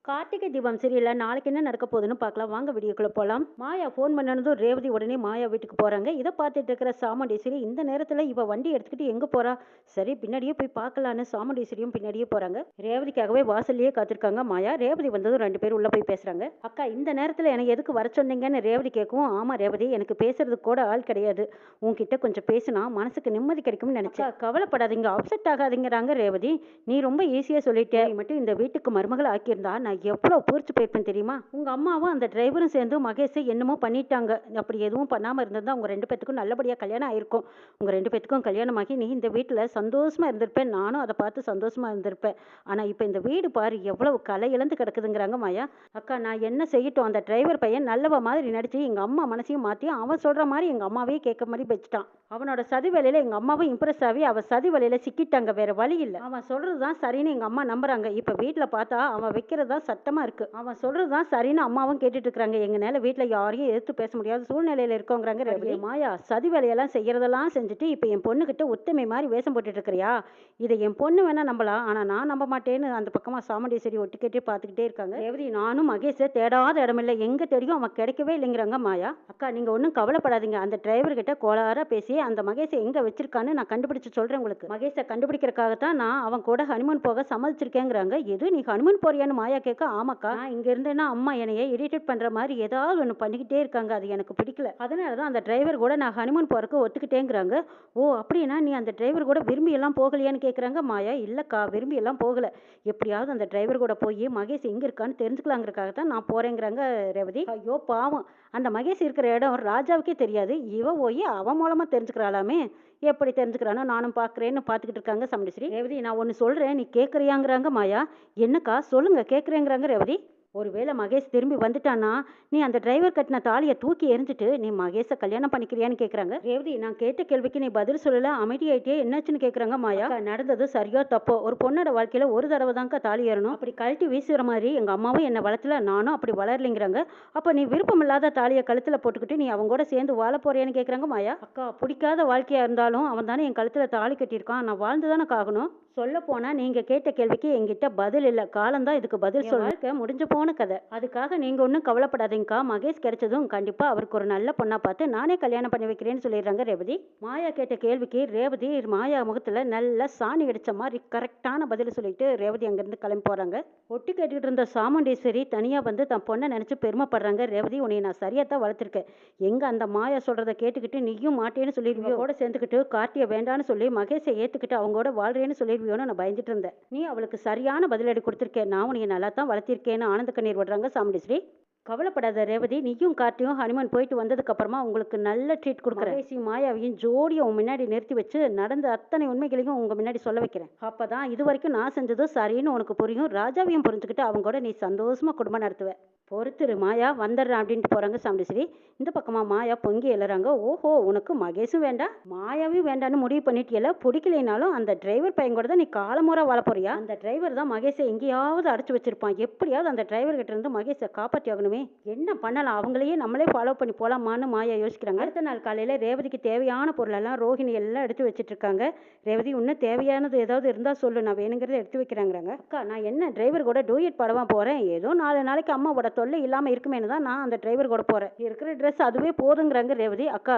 கார்த்திகை தீபம் சீரியல்ல நாளைக்கு என்ன நடக்க போகுதுன்னு பார்க்கலாம். வாங்க வீடியோக்குள்ள போலாம். மாயா ஃபோன் பண்ணனதும் ரேவதி உடனே மாயா வீட்டுக்கு போறாங்க. இதை பார்த்துட்டு இருக்கிற சாமுண்டீஸ்வரி இந்த நேரத்துல இவ வண்டி எடுத்துக்கிட்டு எங்க போறா? சரி பின்னாடியே போய் பார்க்கலான்னு சாமுண்டீஸ்வரியும் பின்னாடியே போறாங்க. ரேவதிக்காகவே வாசல்லையே காத்திருக்காங்க மாயா. ரேவதி வந்ததும் ரெண்டு பேரும் உள்ள போய் பேசுறாங்க. அக்கா இந்த நேரத்துல எனக்கு எதுக்கு வர சொன்னீங்கன்னு ரேவதி கேட்கவும், ஆமா ரேவதி எனக்கு பேசுறதுக்கு கூட ஆள் கிடையாது. உன்கிட்ட கொஞ்சம் பேசினா மனசுக்கு நிம்மதி கிடைக்கும்னு நினைச்சேன். கவலைப்படாதீங்க, அப்செட் ஆகாதீங்கிறாங்க ரேவதி. நீ ரொம்ப ஈஸியா சொல்லிட்டே. நீ மட்டும் இந்த வீட்டுக்கு மருமகள் ஆக்கியிருந்தா நான் எவ்வளவு பூரிச்சு போயிருப்பேன் தெரியுமா? உங்க அம்மாவும் அந்த டிரைவரும் சேர்ந்து மகேஷை என்னமோ பண்ணிட்டாங்க. அப்படி எதுவும் பண்ணாம இருந்திருந்தா உங்க ரெண்டு பேத்துக்கும் நல்லபடியா கல்யாணம் ஆயிருக்கும். உங்க ரெண்டு பேத்துக்கும் கல்யாணமாகி நீ இந்த வீட்டுல சந்தோஷமா இருந்திருப்பேன். நானும் அதை பார்த்து சந்தோஷமா இருந்திருப்பேன். ஆனா இப்ப இந்த வீடு பாரு எவ்வளவு கலை இழந்து கிடக்குதுங்கிறாங்க மாயா. அக்கா நான் என்ன செய்யட்டும்? அந்த டிரைவர் பையன் நல்லவ மாதிரி நடிச்சு எங்க அம்மா மனசையும் மாத்தி அவன் சொல்ற மாதிரி எங்க அம்மாவே கேட்க மாதிரி வச்சுட்டான். அவனோட சதி வேலையில எங்க அம்மாவும் இம்ப்ரெஸ் ஆகி அவ சதி வேலையில சிக்கிட்டாங்க. வேற வழி இல்ல. அவன் சொல்றதுதான் சரின்னு எங்க அம்மா நம்புறாங்க. இப்ப வீட்டுல பார்த்தா அவன் வைக்கிறதா சட்டமா இருக்கு. அவன் சொல்றதுதான் சரின்னு அம்மாவும் கேட்டுட்டு இருக்காங்க. எங்கனால வீட்டுல யாரையும் எதிர்த்து பேச முடியாத சூழ்நிலையில இருக்கோங்கிறாங்க ரேவதி. மாயா சதி வேலையெல்லாம் செய்யறதெல்லாம் செஞ்சுட்டு இப்ப என் பொண்ணுகிட்ட உத்தமை மாதிரி வேஷம் போட்டுட்டு இருக்கிறியா? இதை என் பொண்ணு வேணா நம்பலாம், ஆனா நான் நம்ப மாட்டேன்னு அந்த பக்கமா சாமுண்டீஸ்வரி ஒட்டு கேட்டே பார்த்துக்கிட்டே இருக்காங்க. ரேவதி நானும் மகேஷை தேடாத இடமில்லை, எங்க தேடியும் அவன் கிடைக்கவே இல்லைங்கிறாங்க மாயா. அக்கா நீங்க ஒன்றும் கவலைப்படாதீங்க. அந்த டிரைவர் கிட்ட கோளாரா பேசி அந்த மகேஷை எங்க வச்சிருக்கான்னு நான் கண்டுபிடிச்சு சொல்றேன் உங்களுக்கு. மகேஷை கண்டுபிடிக்கிறதுக்காகத்தான் நான் அவன் கூட ஹனிமூன் போக சம்மதிச்சிருக்கேங்கிறாங்க. எது நீ ஹனிமூன் போறியான்னு மாயா கேட்க, ஆமாக்கா நான் இங்க இருந்தேன்னா அம்மா என்னைய இரிட்டேட் பண்ற மாதிரி ஏதாவது ஒன்று பண்ணிக்கிட்டே இருக்காங்க. அது எனக்கு பிடிக்கல. அதனாலதான் அந்த டிரைவர் கூட நான் ஹனிமூன் போறதுக்கு ஒத்துக்கிட்டேங்கிறாங்க. ஓ அப்படின்னா நீ அந்த டிரைவர் கூட விரும்பி எல்லாம் போகலையான்னு கேட்குறாங்க மாயா. இல்லக்கா விரும்பி எல்லாம் போகல. எப்படியாவது அந்த டிரைவர் கூட போய் மகேஷ் எங்க இருக்கான்னு தெரிஞ்சுக்கலாங்கிறதுக்காகத்தான் நான் போறேங்கிறாங்க ரேவதி. ஐயோ பாவம், அந்த மகேஷ் இருக்கிற இடம் ராஜாவுக்கே தெரியாது. இவ போய் அவன் மூலமா தெரிஞ்சுக்கிறாளாமே. எப்படி தெரிஞ்சுக்கிறானோ நானும் பார்க்குறேன்னு பார்த்துக்கிட்டு இருக்காங்க சாமுண்டீஸ்வரி. ரேவதி நான் ஒன்று சொல்றேன், நீ கேட்குறியாங்கிறாங்க மாயா. என்னக்கா சொல்லுங்க கேட்குறேங்கிறாங்க ரேவதி. ஒருவேளை மகேஷ் திரும்பி வந்துட்டானா நீ அந்த டிரைவர் கட்டின தாலியை தூக்கி எரிஞ்சிட்டு நீ மகேஷை கல்யாணம் பண்ணிக்கிறியான்னு கேட்குறாங்க ரேவதி. நான் கேட்ட கேள்விக்கு நீ பதில் சொல்லல, அமைதியாயிட்டே என்னாச்சுன்னு கேட்குறாங்க மாயா. நடந்தது சரியா தப்போ? ஒரு பொண்ணோட வாழ்க்கையில ஒரு தடவை தான்க்கா தாலி ஏறணும். அப்படி கழட்டி வீசுற மாதிரி எங்க அம்மாவும் என்ன வளர்த்துல, நானும் அப்படி வளரலைங்கிறாங்க. அப்ப நீ விருப்பம் இல்லாத தாலியை கழுத்துல போட்டுக்கிட்டு நீ அவங்க கூட சேர்ந்து வாழ போறியான்னு கேட்குறாங்க மாயா. அக்கா பிடிக்காத வாழ்க்கையா இருந்தாலும் அவன் தானே என் கழுத்துல தாலி கட்டியிருக்கான், நான் வாழ்ந்துதானே ஆகணும். சொல்ல போனா நீங்க கேட்ட கேள்விக்கு என்கிட்ட பதில் இல்ல, காலம்தான் இதுக்கு பதில். சொல்ல முடிஞ்சு போன கதை. அதுக்காக நீங்க ஒன்றும் கவலைப்படாதீங்கக்கா. மகேஷ் கிடைச்சதும் கண்டிப்பா அவருக்கு ஒரு நல்ல பொண்ணா பார்த்து நானே கல்யாணம் பண்ணி வைக்கிறேன்னு சொல்லிடுறாங்க ரேவதி. மாயா கேட்ட கேள்விக்கு ரேவதி மாயா முகத்துல நல்ல சாணி அடிச்ச மாதிரி கரெக்டான பதில் சொல்லிட்டு ரேவதி அங்கிருந்து கிளம்பி போறாங்க. ஒட்டி கேட்டுக்கிட்டு இருந்த சாமுண்டீஸ்வரி தனியா வந்து தன் பொண்ணை நினைச்சு பெருமைப்படுறாங்க. ரேவதி உன்னை நான் சரியா தான் வளர்த்திருக்கேன். எங்க அந்த மாயா சொல்றதை கேட்டுக்கிட்டு நீயும் மாட்டேன்னு சொல்லிடுவியோ, கூட சேர்ந்துக்கிட்டு கார்த்தியை வேண்டான்னு சொல்லி மகேஷை ஏத்துக்கிட்டு அவங்களோட வாழ்றேன்னு சொல்லிடுவியோன்னு நான் பயந்துட்டு இருந்தேன். நீ அவளுக்கு சரியான பதிலடி கொடுத்திருக்கேன். நான் உன்னை நல்லா தான் வளர்த்திருக்கேன்னு ஆனந்த கண்ணீர் விடுறாங்க சாமுண்டீஸ்வரி. கவலைப்படாத ரேவதி, நீயும் கார்த்தியும் ஹனிமூன் போயிட்டு வந்ததுக்கு அப்புறமா உங்களுக்கு நல்ல ட்ரீட் கொடுக்குறேன். மகேஷையும் மாயாவையும் ஜோடியை உன் முன்னாடி நிறுத்தி வச்சு நடந்த அத்தனை உண்மைகளையும் உங்க முன்னாடி சொல்ல வைக்கிறேன். அப்பதான் இது வரைக்கும் நான் செஞ்சது சரின்னு உனக்கு புரியும். ராஜாவையும் புரிஞ்சுக்கிட்டு அவங்க கூட நீ சந்தோஷமா குடும்பம் நடத்துவ. பொறுத்துரு மாயா, வந்துடுறேன் அப்படின்ட்டு போறாங்க சாமுண்டீஸ்வரி. இந்த பக்கமா மாயா பொங்கி எழுறாங்க. ஓஹோ உனக்கு மகேஷும் வேண்டாம் மாயாவையும் வேண்டான்னு முடிவு பண்ணிட்டியல. பிடிக்கலைனாலும் அந்த டிரைவர் பையன் கூட தான் நீ காலமுறை வாழ போறியா? அந்த டிரைவர் தான் மகேஷை எங்கேயாவது அடைச்சு வச்சிருப்பான். எப்படியாவது அந்த டிரைவர் கிட்ட இருந்து மகேஷை காப்பாற்றி ஆகணுமே. என்ன பண்ணலாம்? அவங்களையே நம்மளே ஃபாலோ பண்ணி போலாமான்னு மாயா யோசிக்கிறாங்க. அடுத்த நாள் காலையில ரேவதிக்கு தேவையான பொருள் எல்லாம் ரோஹிணி எல்லாம் எடுத்து வச்சிட்டு இருக்காங்க. ரேவதி இன்னும் தேவையானது ஏதாவது இருந்தா சொல்லு, நான் வேணுங்கிறத எடுத்து வைக்கிறாங்கிறாங்க. அக்கா நான் என்ன டிரைவர் கூட டூயட் பாடவா போறேன்? ஏதோ 4 நாளைக்கு அம்மாவோட தொல்லை இல்லாம இருக்குமேனு தான் நான் அந்த டிரைவர் கூட போறேன். இருக்கிற ட்ரெஸ் அதுவே போதுங்கிறாங்க ரேவதி. அக்கா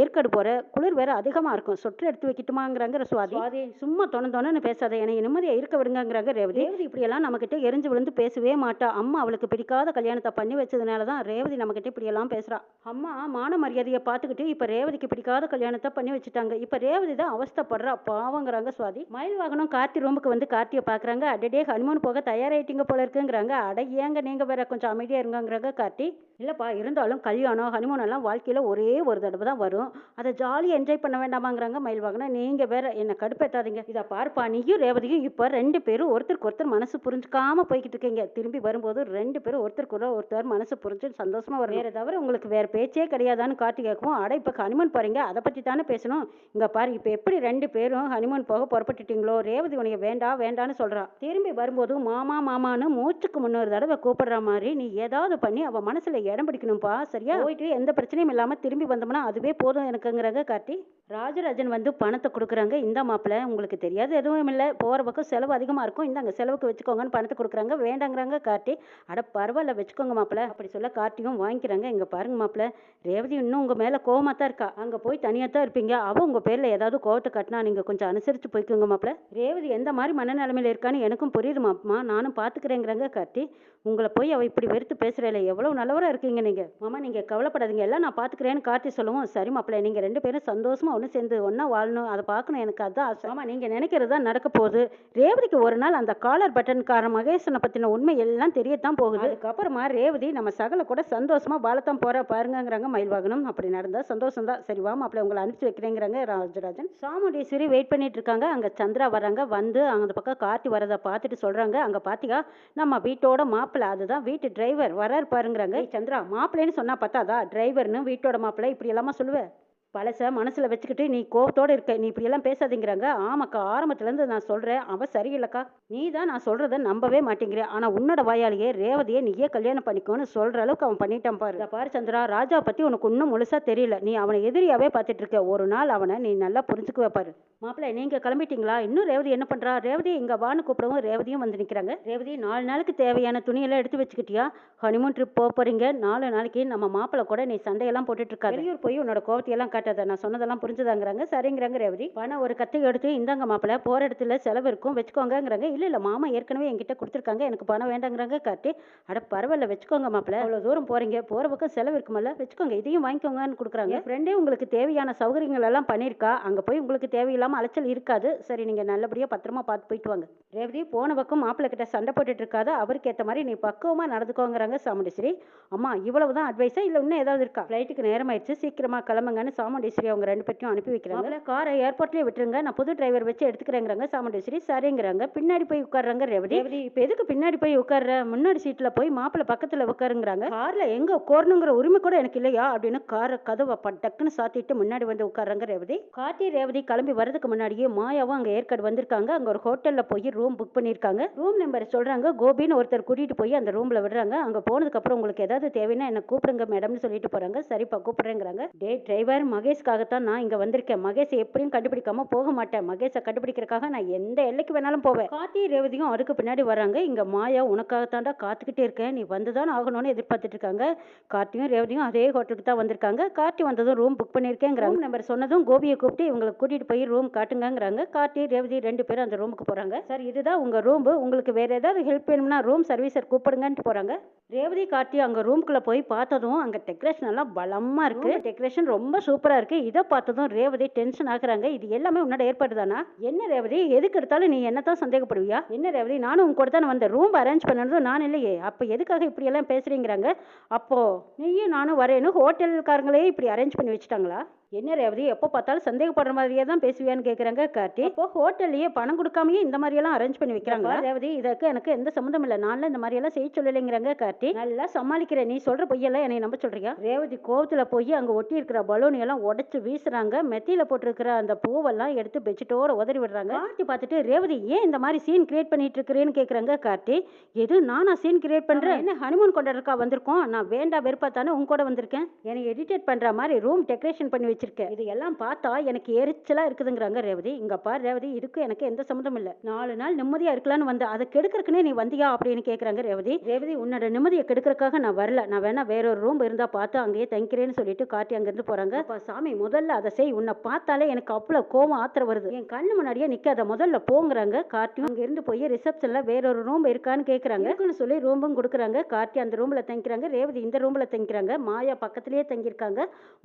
ஏற்காடு போற, குளிர் வேற அதிகமா இருக்கும், சொட்டு எடுத்து வைக்கட்டுமாங்கிறாங்க சுவாதி. சும்மா தொணன்னு பேசாத, எனக்கு நிம்மதியா இருக்க விடுங்கிறாங்க ரேவதி. இப்படி எல்லாம் நம்ம கிட்ட எரிஞ்சு விழுந்து பேசவே மாட்டா. அம்மா அவளுக்கு பிடிக்காத கல்யாணத்தை பண்ணி வச்சதுனாலதான் ரேவதி நம்ம கிட்ட இப்படி எல்லாம் பேசுறா. அம்மா மான மரியாதையை பார்த்துக்கிட்டு இப்ப ரேவதிக்கு பிடிக்காத கல்யாணத்தை பண்ணி வச்சுட்டாங்க. இப்ப ரேவதி தான் அவஸ்தப்படுறா பாவங்கிறாங்க சுவாதி. மயில் வாகனம் கார்த்தி ரூமுக்கு வந்து கார்த்தியை பாக்குறாங்க. அடடே ஹனிமூன் போக தயாராயிட்டீங்க போல இருக்குங்கிறாங்க. அட ஏங்க நீங்க வேற கொஞ்சம் அமைதியா இருங்கிறாங்க கார்த்தி. இல்லப்பா இருந்தாலும் கல்யாணம் ஹனிமூன் எல்லாம் வாழ்க்கையில ஒரே ஒரு தடவை தான் வரும், அதை ஜாலியாக என்ஜாய் பண்ண வேண்டாமாங்கிறாங்க மயில் வாகனம். நீங்க வேற என்ன கடுப்பேத்தாதீங்க. இதை பார்ப்பா, நீயும் ரேவதியும் இப்ப ரெண்டு பேரும் ஒருத்தருக்கு ஒருத்தர் மனசு புரிஞ்சுக்காம போய்கிட்டு இருக்கீங்க. திரும்பி வரும்போது ரெண்டு பேரும் ஒருத்தருக்கு ஒருத்தர் மனசு புரிஞ்சு சந்தோஷமா வரும். வேற தவிர உங்களுக்கு வேற பேச்சே கிடையாதான்னு கார்த்தி கேட்கும். அட இப்ப ஹனிமூன் போறீங்க, அதை பத்தி தானே பேசணும். இங்க பாரு இப்ப எப்படி ரெண்டு பேரும் ஹனிமூன் போக புறப்பட்டுட்டீங்களோ, ரேவதி உனக்கு வேண்டான்னு சொல்றா. திரும்பி வரும்போது மாமா மாமான்னு மூச்சுக்கு 300 தடவை கூப்பிடுற மாதிரி நீ ஏதாவது பண்ணி அவ மனசுல இடம் பிடிக்கணும்ப்பா, சரியா? போயிட்டு எந்த பிரச்சனையும் இல்லாம திரும்பி வந்தோம்னா அதுவே போதும் எனக்குங்கிறாங்க கார்த்தி. ராஜராஜன் வந்து பணத்தை கொடுக்குறாங்க. இந்த மாப்பிள்ளை உங்களுக்கு தெரியாது எதுவும் இல்லை, போகிற பக்கம் செலவு அதிகமாக இருக்கும், இந்தாங்க செலவுக்கு வச்சுக்கோங்கன்னு பணத்தை கொடுக்குறாங்க. வேண்டாங்கிறாங்க கார்த்தி. அட பரவாயில்ல வச்சுக்கோங்க மாப்பிள்ளை அப்படி சொல்ல கார்த்தியும் வாங்கிக்கிறாங்க. இங்கே பாருங்க மாப்பிள்ளை, ரேவதி இன்னும் உங்கள் மேலே கோவமாக தான் இருக்கா. அங்கே போய் தனியாக தான் இருப்பீங்க, அவள் உங்கள் பேரில் ஏதாவது கோவத்தை கட்டினா நீங்கள் கொஞ்சம் அனுசரித்து போய்க்கோங்க மாப்பிள்ளை. ரேவதி எந்த மாதிரி மனநிலைமையில் இருக்கான்னு எனக்கும் புரியுது மாமா, நானும் பார்த்துக்கிறேங்கிறாங்க கார்த்தி. உங்களை போய் அவள் இப்படி வெறுத்து பேசுகிறேல, எவ்வளோ நல்லவராக இருக்கீங்க நீங்கள். மாமா நீங்கள் கவலைப்படாதீங்க, எல்லாம் நான் பார்த்துக்கிறேன்னு கார்த்தி சொல்லவும், சரி மாப்பிள்ளை நீங்கள் 2 பேரும் சந்தோஷமாக ஒன்று சேர்ந்து ஒன்றா வாழணும், அதை பார்க்கணும், எனக்கு அதுதான் ஆசை. ஆமாம் நீங்கள் நினைக்கிறது தான் நடக்க போகுது. ரேவதிக்கு ஒரு நாள் அந்த காலர் பட்டன்கார மகேசனை பற்றின உண்மை எல்லாம் தெரியத்தான் போகுது. அதுக்கப்புறமா ரேவதி நம்ம சகல கூட சந்தோஷமாக வாழத்தான் போகிற பாருங்கிறாங்க மயில்வாகனம். அப்படி நடந்தால் சந்தோஷம் தான். சரி வா மாப்பிள்ளை உங்களை அனுப்பிச்சி வைக்கிறேங்கிறாங்க ராஜராஜன். சாமுண்டீஸ்வரி வெயிட் பண்ணிட்டு இருக்காங்க. அங்கே சந்திரா வராங்க. வந்து அந்த பக்கம் கார்த்தி வரதை பார்த்துட்டு சொல்கிறாங்க, அங்கே பார்த்தியா நம்ம வீட்டோட மாப்பிள்ளை, அதுதான் வீட்டு டிரைவர் வராரு பாருங்கிறாங்க. சந்திரா மாப்பிள்ளைன்னு சொன்னா பார்த்தாதா டிரைவர்னு வீட்டோட மாப்பிள்ளை இப்படி எல்லாமா சொல்லுவேன்? பழச மனசில் வச்சுக்கிட்டு நீ கோபத்தோடு இருக்க, நீ இப்படியெல்லாம் பேசாதீங்கிறாங்க. ஆமாக்கா ஆரம்பத்துலேருந்து நான் சொல்கிறேன், அவன் சரியில்லைக்கா. நீ தான் நான் சொல்கிறத நம்பவே மாட்டேங்கிற. ஆனால் உன்னோட வாயாலேயே ரேவதியை நீயே கல்யாணம் பண்ணிக்கோன்னு சொல்கிற அளவுக்கு அவன் பண்ணிட்டான் பாரு. இதை பாரு சந்திரா, ராஜாவை பற்றி உனக்கு இன்னும் முழுசாக தெரியல. நீ அவனை எதிரியாவே பார்த்துட்டு இருக்க. ஒரு நாள் அவனை நீ நல்லா புரிஞ்சுக்குவே பாரு. மாப்பிள்ளை நீங்கள் கிளம்பிட்டீங்களா? இன்னும் ரேவதி என்ன பண்ணுறா? ரேவதி இங்கே வான்னு கூப்பிடவும் ரேவதியும் வந்து நிற்கிறாங்க. ரேவதி 4 நாளுக்கு தேவையான துணியெல்லாம் எடுத்து வச்சுக்கிட்டியா? ஹனிமூன் ட்ரிப் போகிறீங்க. 4 நாளைக்கு நம்ம மாப்பிள்ளை கூட நீ சண்டையெல்லாம் போட்டுட்டு இருக்கா. வெளியூர் போய் உன்னோட கோவத்தையெல்லாம் காட்டாத, நான் சொன்னதெல்லாம் புரிஞ்சுதாங்கிறாங்க. சரிங்கிறாங்க ரேவதி. பணம் ஒரு கத்தை எடுத்து இந்தாங்க மாப்பிள்ளை, போகிற இடத்துல செலவு இருக்கும் வச்சுக்கோங்கிறாங்க. இல்லை மாமா ஏற்கனவே என்கிட்ட கொடுத்துருக்காங்க, எனக்கு பணம் வேண்டாங்கிறாங்க கார்த்தி. அட பரவாயில்ல வச்சுக்கோங்க மாப்பிள்ளை, அவ்வளோ தூரம் போகிறீங்க, போகிற பக்கம் செலவு இருக்குமல்ல, வச்சுக்கோங்க இதையும் வாங்கிக்கோங்கன்னு கொடுக்குறாங்க. ஃப்ரெண்டே உங்களுக்கு தேவையான சௌகரியங்கள் எல்லாம் பண்ணியிருக்கா, அங்கே போய் உங்களுக்கு தேவையில்லாமல் அலைச்சல் இருக்காது. சரி நீங்கள் நல்லபடியாக பத்திரமா பார்த்து போயிட்டு வாங்க. ரேவதி போன பக்கம் மாப்பிள்ளை கிட்ட சண்டை போட்டுட்டு இருக்காத, அவருக்கு ஏற்ற மாதிரி நீ பக்குவமாக நடந்துக்கோங்கிறாங்க சாமுண்டீஸ்வரி. அம்மா இவ்வளவு தான் அட்வைஸா இல்லை இன்னும் ஏதாவது இருக்கா? ஃப்ளைட்டுக்கு நேரம் ஆயிடுச்சு, சீக்கிரமாக கிளம்புங்கன்னு சாமுண்டீஸ்வரி அவங்க 2 பேரையும் அனுப்பி வைக்கிறாங்க. காரை ஏர்போர்ட்லேயே விட்டுருங்க, நான் புது டிரைவர் வச்சு எடுத்துக்கிறேங்கிறாங்க சாமுண்டீஸ்வரி. சரிங்கிறாங்க. பின்னாடி போய் உட்கார்றாங்க ரேவதி. இப்போ எதுக்கு பின்னாடி போய் உட்கார்ற? முன்னாடி சீட்டில் போய் மாப்பிள்ளை பக்கத்தில் உட்காருங்கிறாங்க. காரில் எங்கே உட்காரணுங்கிற உரிமை கூட எனக்கு இல்லையா அப்படின்னு காரை கதவை டக்குன்னு சாத்திட்டு முன்னாடி வந்து உட்கார்றாங்க ரேவதி. கார்த்தி ரேவதி கிளம்பி வரதுக்கு முன்னாடியே மாயாவும் அங்கே ஏற்காடு வந்திருக்காங்க. அங்கே ஒரு ஹோட்டலில் போய் ரூம் புக் பண்ணியிருக்காங்க. ரூம் நம்பர் சொல்கிறாங்க. கோபின்னு ஒருத்தர் கூட்டிகிட்டு போய் அந்த ரூமில் விடுறாங்க. அங்கே போனதுக்கப்புறம் உங்களுக்கு ஏதாவது தேவைன்னா என்ன கூப்பிடுங்க மேடம்னு சொல்லிட்டு போகிறாங்க. சரிப்பா கூப்பிட்றேங்கிறாங்க. டே டிரைவர், மகேஷ்காகத்தான் நான் இங்கே வந்திருக்கேன். மகேஷை எப்படியும் கண்டுபிடிக்காம போக மாட்டேன். மகேஷை கண்டுபிடிக்கிறதுக்காக நான் எந்த எல்லைக்கு வேணாலும் போவேன். கார்த்தி ரேவதியும் அதுக்கு பின்னாடி வராங்க. இங்கே மாயா உனக்காகத்தாண்டா காத்துக்கிட்டே இருக்கேன், நீ வந்து தான் ஆகணும்னு எதிர்பார்த்துட்டு இருக்காங்க. கார்த்தியும் ரேவதியும் அதே ஹோட்டலுக்கு தான் வந்திருக்காங்க. கார்த்தி வந்ததும் ரூம் புக் பண்ணியிருக்கேங்கிறாங்க. நம்பர் சொன்னதும் கோபியை கூப்பிட்டு இவங்களை கூட்டிகிட்டு போய் ரூம் காட்டுங்கிறாங்க. கார்த்தி ரேவதி 2 பேரும் அந்த ரூமுக்கு போகிறாங்க. சார் இதுதான் உங்கள் ரூம், உங்களுக்கு வேறு ஏதாவது ஹெல்ப் வேணும்னா ரூம் சர்வீஸர் கூப்பிடுங்கன்ட்டு போகிறாங்க. ரேவதி கார்த்தி அங்கே ரூமுக்குள்ளே போய் பார்த்ததும் அங்கே டெக்கரேஷன் எல்லாம் பலமாக இருக்குது. டெக்கரேஷன் ரொம்ப சூப்பராக இருக்குது. இதை பார்த்ததும் ரேவதி டென்ஷன் ஆகுறாங்க. இது எல்லாமே உன்னோட ஏற்பாடு தானா? என்ன ரேவதி எதுக்கு எடுத்தாலும் நீ என்னத்தான் சந்தேகப்படுவியா? என்ன ரேவதி நானும் உங்க கூட தானே வந்தேன், ரூம் அரேஞ்ச் பண்ணதும் நான் இல்லையே, அப்போ எதுக்காக இப்படி எல்லாம் பேசுறீங்கிறாங்க. அப்போ நீயும் நானும் வரேன்னு ஹோட்டல்காரங்களே இப்படி அரேஞ்ச் பண்ணி வச்சுட்டாங்களா? என்ன ரேவதி எப்போ பார்த்தாலும் சந்தேகப்படுற மாதிரியே தான் பேசுவியான்னு கேட்குறாங்க கார்த்தி. அப்போ ஹோட்டல்லையே பணம் கொடுக்காமையே இந்த மாதிரியெல்லாம் அரேஞ்ச் பண்ணி வைக்கிறாங்களா? ரேவதி இதுக்கு எனக்கு எந்த சம்மந்தம் இல்லை, நான்லாம் இந்த மாதிரியெல்லாம் செய்ய சொல்லலைங்கிறாங்க கார்த்தி. நல்லா சமாளிக்கிறேன், நீ சொல்கிற பொய்யெல்லாம் என்னை நம்ப சொல்கிறியா? ரேவதி கோவத்தில் போய் அங்கே ஒட்டி இருக்கிற பலூனியெல்லாம் உடச்சி வீசுறாங்க. மெத்தியில் போட்டிருக்கிற அந்த பூவெல்லாம் எடுத்து பெட்ஷீட்டோட உதறி விடுறாங்க. கார்த்தி பார்த்துட்டு ரேவதி ஏன் இந்த மாதிரி சீன் கிரியேட் பண்ணிட்டு இருக்கிறேன்னு கேட்குறாங்க கார்த்தி. எது நானா சீன் கிரியேட் பண்ணுறேன்? என்ன ஹனிமூன் கொண்டாடுறக்கா வந்திருக்கோம், நான் வேண்டா வெறுப்பா தானே உங்க கூட வந்திருக்கேன். என்னை எடிட்டேட் பண்ணுற மாதிரி ரூம் டெக்கரேஷன் பண்ணி வச்சிருக்கேன். இது எல்லாம் பார்த்தா எனக்கு எரிச்சலா இருக்குதுங்கிறாங்க ரேவதி. இங்க பாரு ரேவதி, இதுக்கு எனக்கு எந்த சம்மந்தம் இல்லை. 4 நாள் நிம்மதியா இருக்கலாம்னு வந்த, அதை கெடுக்கிறதுக்குனே நீ வந்தியா அப்படின்னு கேட்குறாங்க ரேவதி. ரேவதி உன்னோட நிம்மதியை கெடுக்கிறதுக்காக நான் வரல, நான் வேணா வேறொரு ரூம் இருந்தா பார்த்து அங்கேயே தங்கிக்கிறேன்னு சொல்லிட்டு கார்த்தி அங்கிருந்து போறாங்க. அப்பா சாமி முதல்ல அதை செய், உன்னை பார்த்தாலே எனக்கு அவ்வளோ கோவம் ஆத்திர வருது, என் கண்ணு முன்னாடியே நிக்காத, முதல்ல போங்கிறாங்க. கார்த்தியும் அங்க இருந்து போய் ரிசப்ஷன்ல வேறொரு ரூம் இருக்கான்னு கேட்குறாங்க. இருக்குன்னு சொல்லி ரூமும் கொடுக்குறாங்க. கார்த்தி அந்த ரூம்ல தங்கிக்கிறாங்க, ரேவதி இந்த ரூம்ல தங்கிக்கிறாங்க. மாயா பக்கத்துலயே தங்கியிருக்காங்க.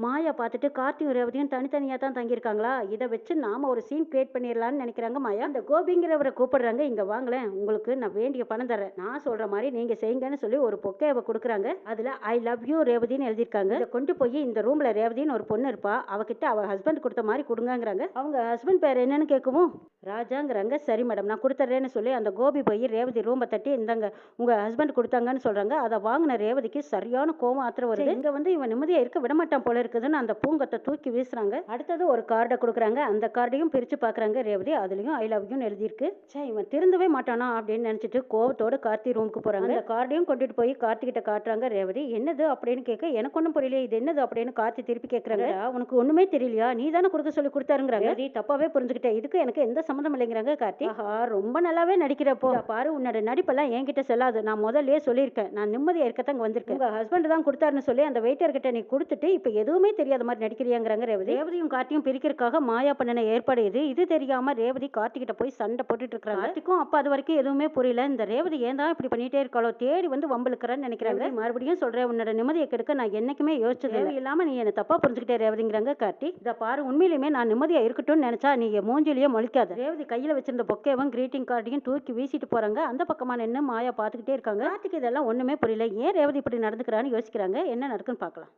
மாயா பார்த்துட்டு கார்த்தியும் ரேவதியும் தனித்தனியாக தான் தங்கியிருக்காங்களா, இதை வச்சு நாம ஒரு சீன் கிரியேட் பண்ணிடலான்னு நினைக்கிறாங்க மாயா. அந்த கோபிங்கிறவரை கூப்பிடுறாங்க. இங்க வாங்களேன், உங்களுக்கு நான் வேண்டிய பணம் தரேன், நான் சொல்ற மாதிரி நீங்க செய்யுங்கன்னு சொல்லி ஒரு பொக்கையை கொடுக்குறாங்க. அதுல ஐ லவ் யூ ரேவதின்னு எழுதியிருக்காங்க. இதை கொண்டு போய் இந்த ரூம்ல ரேவதின்னு ஒரு பொண்ணு இருப்பா, அவகிட்ட அவ ஹஸ்பண்ட் கொடுத்த மாதிரி கொடுங்கிறாங்க. அவங்க ஹஸ்பண்ட் பேர் என்னன்னு கேட்கவும் ராஜாங்கிறாங்க. சரி மேடம் நான் கொடுத்துட்றேன்னு சொல்லி அந்த கோபி போய் ரேவதி ரூமை தட்டி இந்தாங்க உங்க ஹஸ்பண்ட் கொடுத்தாங்கன்னு சொல்றாங்க. அதை வாங்கின ரேவதிக்கு சரியான கோவம் ஆத்திர வருது. இங்க வந்து இவன் நிம்மதியா இருக்க விடமாட்டான் போல இருக்குதுன்னு அந்த பூங்கத்தை தூக்கி தூக்கி வீசுறாங்க. அடுத்தது ஒரு கார்டை கொடுக்குறாங்க. அந்த கார்டையும் பிரிச்சு பார்க்குறாங்க ரேவதி. அதுலயும் ஐ லவ் யூன்னு எழுதியிருக்கு. ச்சே, இவன் திருந்தவே மாட்டானா அப்படின்னு நினைச்சிட்டு கோவத்தோட கார்த்தி ரூமுக்கு போறாங்க. அந்த கார்டையும் கொண்டுட்டு போய் கார்த்தி கிட்ட காட்டுறாங்க ரேவதி. என்னது அப்படின்னு கேட்க, எனக்கு ஒன்றும் புரியல, இது என்னது அப்படின்னு கார்த்தி திருப்பி கேட்கறாங்க. உனக்கு ஒண்ணுமே தெரியலையா, நீ தானே கொடுக்க சொல்லி கொடுத்தாருங்கிறாங்க. ரேவதி தப்பாவே புரிஞ்சுக்கிட்டேன், இதுக்கு எனக்கு எந்த சம்மந்தம் இல்லைங்கிறாங்க கார்த்தி. ஆஹா, ரொம்ப நல்லாவே நடிக்கிறப்போ. பாரு, உன்னோட நடிப்பெல்லாம் என்கிட்ட செல்லாது. நான் முதல்லயே சொல்லியிருக்கேன், நான் நிம்மதியா இருக்கத்தான் வந்திருக்கேன். உங்க ஹஸ்பண்ட் தான் கொடுத்தாருன்னு சொல்லி அந்த வெயிட்டர் கிட்ட நீ கொடுத்துட்டு இப்ப எதுவுமே தெரியாத மாதிரி நடிக்கிறியாங்கிறாங்க ரேவதி. ரேவதியும் கார்த்தியும் பிரிக்கிறதுக்காக மாயா பண்ணின ஏற்பாடு இது தெரியாம ரேவதி கார்த்தி கிட்ட போய் சண்டை போட்டுட்டு இருக்காங்க. கார்த்திக்கும் அப்ப அது வரைக்கும் எதுவுமே புரியல. இந்த ரேவதி ஏன் தான் இப்படி பண்ணிட்டே இருக்காளோ, தேடி வந்து வம்பளுக்குறான்னு நினைக்கிறாங்க. மறுபடியும் சொல்றேன், உன்னோட நிம்மதியை கெடுக்க நான் என்னைக்குமே யோசிச்சது இல்லாம நீ என்ன தப்பா புரிஞ்சுக்கிட்டே ரேவதிங்கிறாங்க கார்த்தி. இத பாரு, உண்மையிலுமே நான் நிம்மதியா இருக்கட்டும்னு நினைச்சா நீ மூஞ்சிலேயே முழிக்காத. ரேவதி கையில வச்சிருந்த பொக்கேவும் கிரீட்டிங் கார்டையும் தூக்கி வீசிட்டு போறாங்க. அந்த பக்கமா நின்று மாயா பாத்துக்கிட்டே இருக்காங்க. கார்த்திக்கு இதெல்லாம் ஒண்ணுமே புரியல. ஏன் ரேவதி இப்படி நடந்துக்கிறான்னு யோசிக்கிறாங்க. என்ன நடக்குன்னு பார்க்கலாம்.